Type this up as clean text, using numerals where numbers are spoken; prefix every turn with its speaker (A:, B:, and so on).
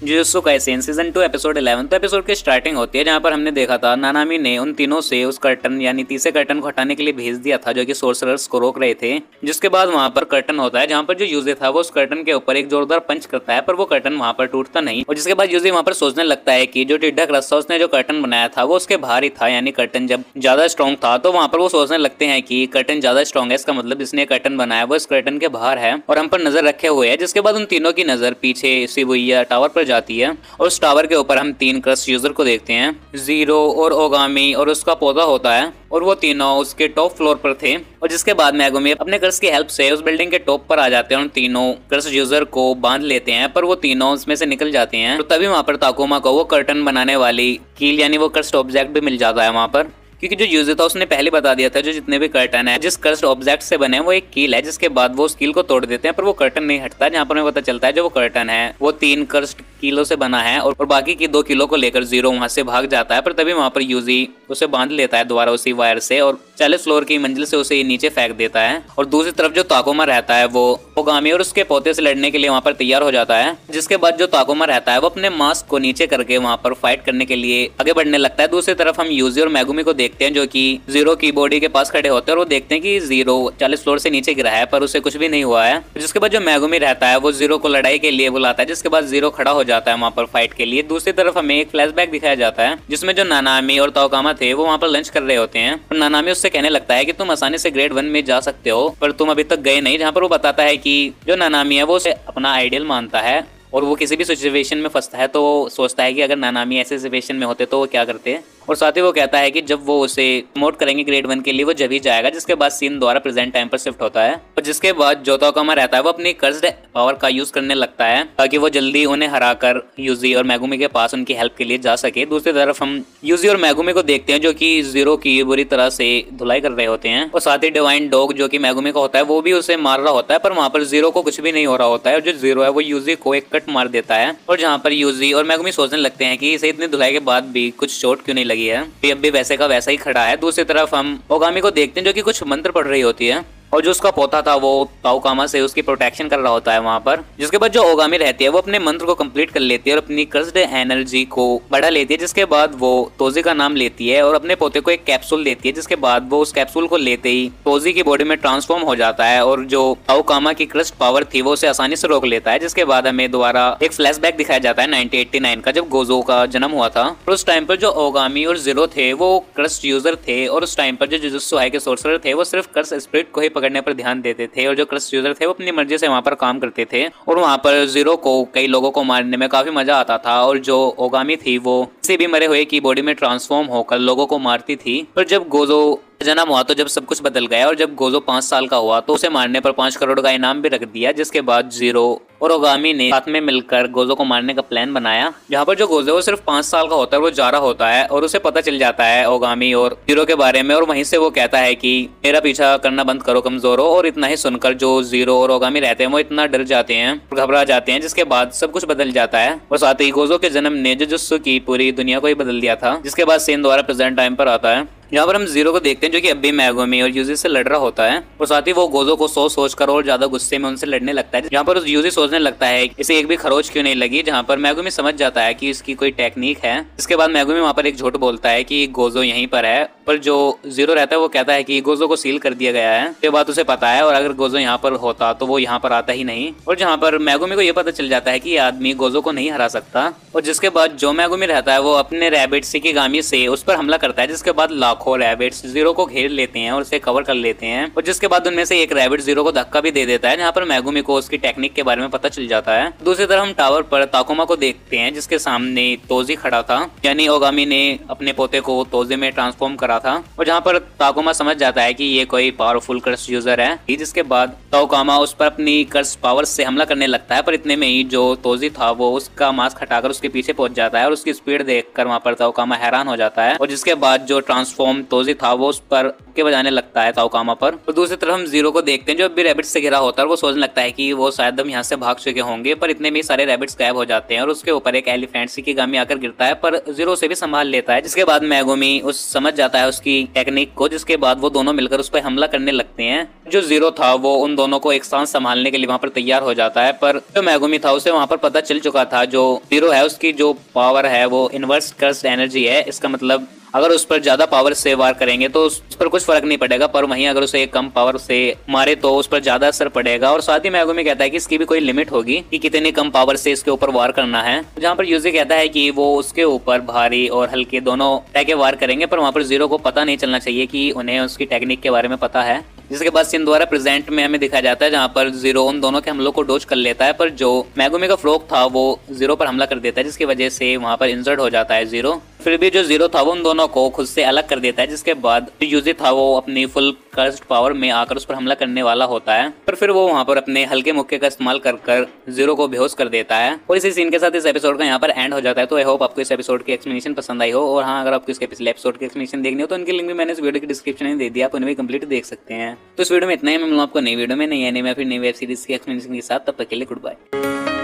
A: Jujutsu Kaisen season 2 episode 11। तो episode की starting होती है जहाँ पर हमने देखा था नानामी ने उन तीनों से उस कर्टन यानी तीसरे कर्टन को हटाने के लिए भेज दिया था जो कि सोर्सरर्स को रोक रहे थे। जिसके बाद वहाँ पर कर्टन होता है जहाँ पर जो यूजी था वो उस कर्टन के ऊपर एक जोरदार पंच करता है, पर वो कर्टन वहाँ पर टूटता नहीं। और जिसके बाद यूजी वहाँ पर सोचने लगता है कि जो टिड्ढा क्रस्ता उसने जो कर्टन बनाया था वो उसके बाहर ही था, यानी कर्टन जब ज्यादा स्ट्रॉन्ग था तो वहाँ पर वो सोचने लगते हैं कि कर्टन ज्यादा स्ट्रॉन्ग है, इसका मतलब जिसने कर्टन बनाया वो इस कर्टन के बाहर है और हम पर नजर रखे हुए है। जिसके बाद उन तीनों की नजर पीछे शिबुया टावर पर जाती है और उस टावर के ऊपर हम 3 क्रस्ट यूजर को देखते हैं, जीरो और ओगामी और उसका पौधा होता है, और वो तीनों उसके टॉप फ्लोर पर थे। और जिसके बाद मेगुमी अपने क्रस्ट की हेल्प से उस बिल्डिंग के टॉप पर आ जाते हैं और उन तीनों क्रस्ट यूजर को बांध लेते हैं, पर वो तीनों उसमें से निकल जाते हैं। तो तभी वहाँ पर ताकुमा को वो कर्टन बनाने वाली कील यानी वो क्रस्ट ऑब्जेक्ट भी मिल जाता है वहाँ पर, क्योंकि जो यूजर था उसने पहले बता दिया था जो जितने भी कर्टन है जिस कर्स्ट ऑब्जेक्ट से बने वो एक कील है। जिसके बाद वो उस कील को तोड़ देते हैं पर वो कर्टन नहीं हटता, जहाँ पर हमें पता चलता है जो वो कर्टन है वो 3 कर्स्ट कीलों से बना है और बाकी की 2 कीलों को लेकर जीरो वहां से भाग जाता है। पर तभी वहां पर यूजी उसे बांध लेता है दोबारा उसी वायर से और 40 फ्लोर की मंजिल से उसे नीचे फेंक देता है। और दूसरी तरफ जो ताकुमा रहता है वो ओगामी और उसके पोते से लड़ने के लिए वहां पर तैयार हो जाता है। जिसके बाद जो ताकुमा रहता है वो अपने मास्क को नीचे करके वहां पर फाइट करने के लिए आगे बढ़ने लगता है। दूसरी तरफ हम यूजी और मेगुमी को देखते हैं जो कि जीरो की बॉडी के पास खड़े होते हैं और वो देखते हैं कि जीरो 40 फ्लोर से नीचे गिरा है पर उसे कुछ भी नहीं हुआ है। जिसके बाद जो मेगुमी रहता है वो जीरो को लड़ाई के लिए बुलाता है, जिसके बाद जीरो खड़ा हो जाता है वहां पर फाइट के लिए। दूसरी तरफ हमें एक फ्लैशबैक दिखाया जाता है जिसमें जो नानामी और ताओकामा थे वो वहां पर लंच कर रहे होते हैं और नानामी उससे कहने लगता है कि तुम आसानी से ग्रेड 1 में जा सकते हो पर तुम अभी तक गए नहीं। जहाँ पर वो बताता है कि जो नानामी है वो उसे अपना आइडियल मानता है और वो किसी भी सिचुएशन में फंसता है तो सोचता है कि अगर नानामी ऐसे सिचुएशन में होते तो वो क्या करते। और साथ ही वो कहता है कि जब वो उसे प्रमोट करेंगे ग्रेड 1 के लिए वो जब ही जाएगा। जिसके बाद सीन द्वारा प्रेजेंट टाइम पर शिफ्ट होता है और जिसके बाद जो ताओकामा रहता है वो अपनी कर्स्ड पावर का यूज करने लगता है ताकि वो जल्दी उन्हें हराकर यूजी और मेगुमी के पास उनकी हेल्प के लिए जा सके। दूसरी तरफ हम यूजी और मेगुमी को देखते हैं जो कि जीरो की बुरी तरह से धुलाई कर रहे होते हैं और साथ ही डिवाइन डॉग जो कि मेगुमी का होता है वो भी उसे मार रहा होता है, पर वहाँ पर जीरो को कुछ भी नहीं हो रहा होता है और जो जीरो है वो यूजी को एक कट मार देता है। और जहाँ पर यूजी और मेगुमी सोचने लगते हैं कि इसे इतनी धुलाई के बाद भी कुछ चोट क्यों नहीं लगी है, अब भी वैसे का वैसा ही खड़ा है। दूसरी तरफ हम ओगामी को देखते हैं जो कि कुछ मंत्र पढ़ रही होती है और जो उसका पोता था वो ताओकामा से उसकी प्रोटेक्शन कर रहा होता है वहां पर। जिसके बाद जो ओगामी रहती है वो अपने मंत्र को कंप्लीट कर लेती है और अपनी कर्स्ड एनर्जी को बढ़ा लेती है। जिसके बाद वो तोजी का नाम लेती है और अपने पोते को एक कैप्सूल देती है। जिसके बाद वो उस कैप्सूल को लेते ही तोजी की बॉडी में ट्रांसफॉर्म हो जाता है और जो ताओकामा की क्रस्ट पावर थी वो उसे आसानी से रोक लेता है। जिसके बाद हमें दोबारा एक फ्लैशबैक दिखाया जाता है 1989 का, जब गोजो का जन्म हुआ था। और उस टाइम पर जो ओगामी और जीरो थे वो क्रस्ट यूजर थे और उस टाइम पर जो जुजुत्सु हाई के सोर्सरर थे वो सिर्फ कर्स स्पिरिट को ही पकड़ने पर ध्यान देते थे और जो क्रस्ट यूजर थे वो अपनी मर्जी से वहां पर काम करते थे। और वहां पर जीरो को कई लोगों को मारने में काफी मजा आता था और जो ओगामी थी वो किसी भी मरे हुए की बॉडी में ट्रांसफॉर्म होकर लोगों को मारती थी। पर जब गोजो जन्म हुआ तो जब सब कुछ बदल गया और जब गोजो 5 साल का हुआ तो उसे मारने पर 5 करोड़ का इनाम भी रख दिया। जिसके बाद जीरो और ओगामी ने साथ में मिलकर गोजो को मारने का प्लान बनाया। जहाँ पर जो गोजो वो सिर्फ 5 साल का होता है वो जा रहा होता है और उसे पता चल जाता है ओगामी और जीरो के बारे में और वहीं से वो कहता है कि मेरा पीछा करना बंद करो कमजोरो। और इतना ही सुनकर जो जीरो और ओगामी रहते हैं वो इतना डर जाते हैं और घबरा जाते हैं। जिसके बाद सब कुछ बदल जाता है और साथ ही गोजो के जन्म ने जुजुत्सु की पूरी दुनिया को ही बदल दिया था। जिसके बाद सीन द्वारा प्रेजेंट टाइम पर आता है यहाँ पर हम जीरो को देखते हैं जो कि अब भी मेगुमी और यूजी से लड़ रहा होता है और साथ ही वो गोजो को सोच कर और ज्यादा गुस्से में उनसे लड़ने लगता है। यहाँ पर यूजी सोचने लगता है इसे एक भी खरोच क्यों नहीं लगी, जहाँ पर मेगुमी समझ जाता है कि इसकी कोई टेक्निक है। इसके बाद मेगुमी वहाँ पर एक झूठ बोलता है कि गोजो यहीं पर है, पर जो जीरो रहता है वो कहता है कि गोजो को सील कर दिया गया है। ये बात उसे पता है और अगर गोजो यहाँ पर होता तो वो यहाँ पर आता ही नहीं। और जहाँ पर मेगुमी को ये पता चल जाता है कि ये आदमी गोजो को नहीं हरा सकता। और जिसके बाद जो मेगुमी रहता है वो अपने रैबिट शिकिगामी से उस पर हमला करता है। जिसके बाद लाखों रैबिट्स जीरो को घेर लेते हैं और उसे कवर कर लेते हैं और जिसके बाद उनमें से एक रैबिट जीरो को धक्का भी दे देता है, जहाँ पर मेगुमी को उसकी टेक्निक के बारे में पता चल जाता है। दूसरी तरफ हम टावर पर ताकुमा को देखते हैं जिसके सामने तोजी खड़ा था, यानी ओगामी ने अपने पोते को तोजी में ट्रांसफॉर्म करा था। और जहाँ पर ताकुमा समझ जाता है कि ये कोई पावरफुल कर्स यूजर है। जिसके बाद ताकुमा उस पर अपनी कर्स पावर से हमला करने लगता है, पर इतने में ही जो तोजी था वो उसका मास्क हटाकर उसके पीछे पहुंच जाता है और उसकी स्पीड देखकर वहाँ पर ताकुमा हैरान हो जाता है। और जिसके बाद जो ट्रांसफॉर्म फॉर्म तोजी था वो उस पर के बजाने लगता है ताओकामा पर। और दूसरी तरफ हम जीरो को देखते हैं जो अभी रैबिट्स से घिरा होता है। वो सोचने लगता है कि वो शायद हम यहाँ से भाग चुके होंगे, पर इतने में सारे रैबिट्स गायब हो जाते हैं और उसके ऊपर एक एलिफेंट शिकिगामी आकर गिरता है, पर जीरो से भी संभाल लेता है। जिसके बाद मेगुमी उस समझ जाता है उसकी टेक्निक को, जिसके बाद वो दोनों मिलकर उस पर हमला करने लगते हैं। जो जीरो था वो उन दोनों को एक साथ संभालने के लिए वहां पर तैयार हो जाता है, पर जो मेगुमी था उसे वहां पर पता चल चुका था जो जीरो है उसकी जो पावर है वो इनवर्स कर्स्ड एनर्जी है। इसका मतलब अगर उस पर ज्यादा पावर से वार करेंगे तो उस पर कुछ फर्क नहीं पड़ेगा, पर वहीं अगर उसे कम पावर से मारे तो उस पर ज्यादा असर पड़ेगा। और साथ ही मेगुमी कहता है कि इसकी भी कोई लिमिट होगी कि कितनी कम पावर से इसके ऊपर वार करना है। जहाँ पर यूजी कहता है कि वो उसके ऊपर भारी और हल्के दोनों टाइप के वार करेंगे, पर वहाँ पर जीरो को पता नहीं चलना चाहिए कि उन्हें उसकी टेक्निक के बारे में पता है। जिसके बाद सीन द्वारा प्रेजेंट में हमें दिखाया जाता है जहाँ पर जीरो उन दोनों के हमलों को डोज कर लेता है, पर जो मेगुमी का फ्रॉग था वो जीरो पर हमला कर देता है, जिसकी वजह से वहां पर इंजर्ड हो जाता है जीरो। फिर भी जो जीरो था वो उन दोनों को खुद से अलग कर देता है, जिसके बाद यूजी था वो अपनी फुल कर्स्ड पावर में आकर उस पर हमला करने वाला होता है, पर फिर वो वहां पर अपने हल्के मुक्के का इस्तेमाल कर जीरो को बेहोश कर देता है। और इसी सीन के साथ इस एपिसोड का यहाँ पर एंड हो जाता है। तो आई होप आपको इस एपिसोड की एक्सप्लेनेशन पसंद आई हो, और हाँ अगर आपको इसके पिछले एपिसोड की एक्सप्लेनेशन देखनी हो तो उनकी लिंक भी मैंने इस वीडियो की डिस्क्रिप्शन में दे दिया, आप उन्हें भी कंप्लीट देख सकते हैं। तो इस वीडियो में इतना ही, मैं मिलूंगा आपको नई वीडियो में नई वेब सीरीज की एक्सप्लेनेशन के साथ। तब तक के लिए गुड बाय।